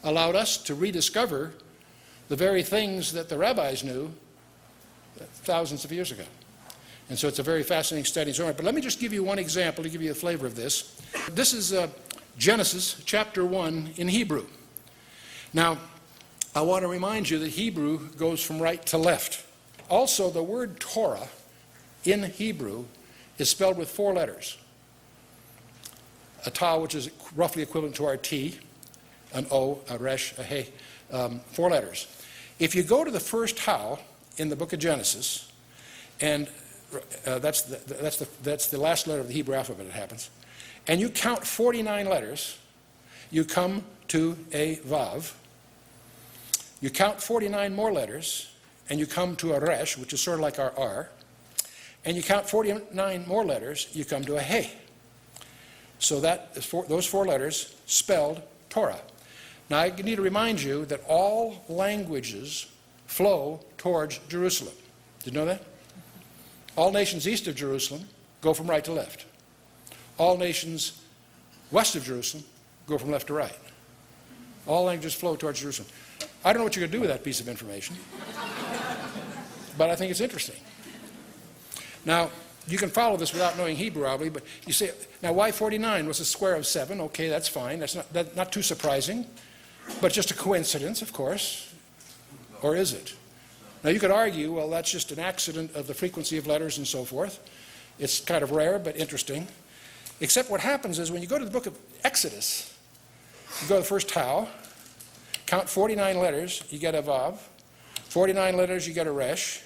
allowed us to rediscover the very things that the rabbis knew thousands of years ago. And so it's a very fascinating study. But let me just give you one example to give you a flavor of this. This is Genesis chapter 1 in Hebrew. Now, I want to remind you that Hebrew goes from right to left. Also, the word Torah in Hebrew is spelled with 4 letters. A ta, which is roughly equivalent to our T, an O, a resh, a he, 4 letters. If you go to the first how in the book of Genesis, and that's the last letter of the Hebrew alphabet, it happens, and you count 49 letters, you come to a vav. You count 49 more letters, and you come to a resh, which is sort of like our R. And you count 49 more letters, you come to a he. So those 4 letters spelled Torah. Now I need to remind you that all languages flow towards Jerusalem. Did you know that? All nations east of Jerusalem go from right to left. All nations west of Jerusalem go from left to right. All languages flow towards Jerusalem. I don't know what you're going to do with that piece of information, but I think it's interesting. Now, you can follow this without knowing Hebrew, probably, but you say, now why 49? Was a square of 7? Okay, that's fine. That's not too surprising, but just a coincidence, of course. Or is it? Now, you could argue, well, that's just an accident of the frequency of letters and so forth. It's kind of rare, but interesting. Except what happens is when you go to the book of Exodus, you go to the first how, count 49 letters, you get a vav. 49 letters, you get a resh.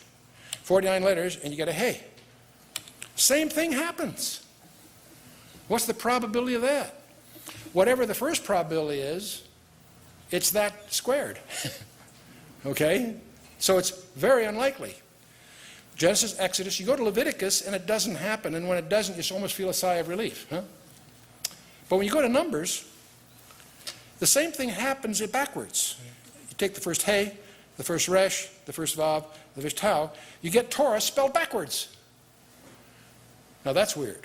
49 letters, and you get a he. Same thing happens. What's the probability of that? Whatever the first probability is, it's that squared. Okay? So it's very unlikely. Genesis, Exodus, you go to Leviticus, and it doesn't happen. And when it doesn't, you almost feel a sigh of relief. Huh? But when you go to Numbers, the same thing happens backwards. You take the first he, the first resh, the first vav, the first tau, you get Torah spelled backwards. Now that's weird.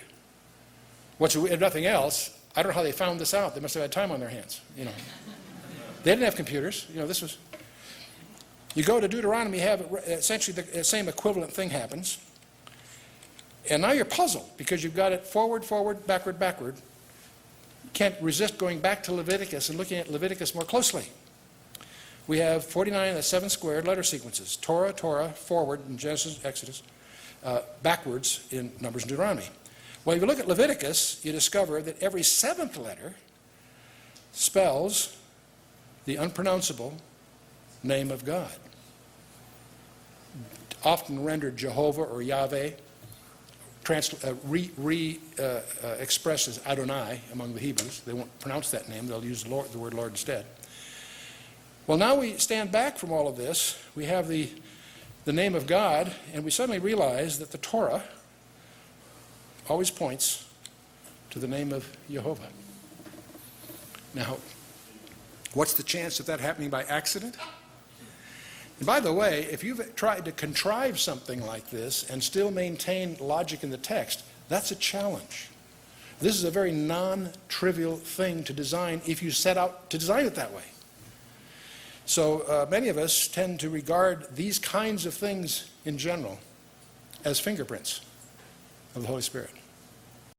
If nothing else, I don't know how they found this out. They must have had time on their hands. They didn't have computers. This was. You go to Deuteronomy, you have essentially the same equivalent thing happens. And now you're puzzled because you've got it forward, forward, backward, backward. You can't resist going back to Leviticus and looking at Leviticus more closely. We have 49 and 7 squared letter sequences. Torah, Torah, forward in Genesis, Exodus, backwards in Numbers and Deuteronomy. Well, if you look at Leviticus, you discover that every 7th letter spells the unpronounceable name of God. Often rendered Jehovah or Yahweh, expressed as Adonai among the Hebrews. They won't pronounce that name, they'll use the word Lord instead. Well, now we stand back from all of this. We have the name of God, and we suddenly realize that the Torah always points to the name of Jehovah. Now, what's the chance of that happening by accident? And by the way, if you've tried to contrive something like this and still maintain logic in the text, that's a challenge. This is a very non-trivial thing to design if you set out to design it that way. So many of us tend to regard these kinds of things in general as fingerprints of the Holy Spirit.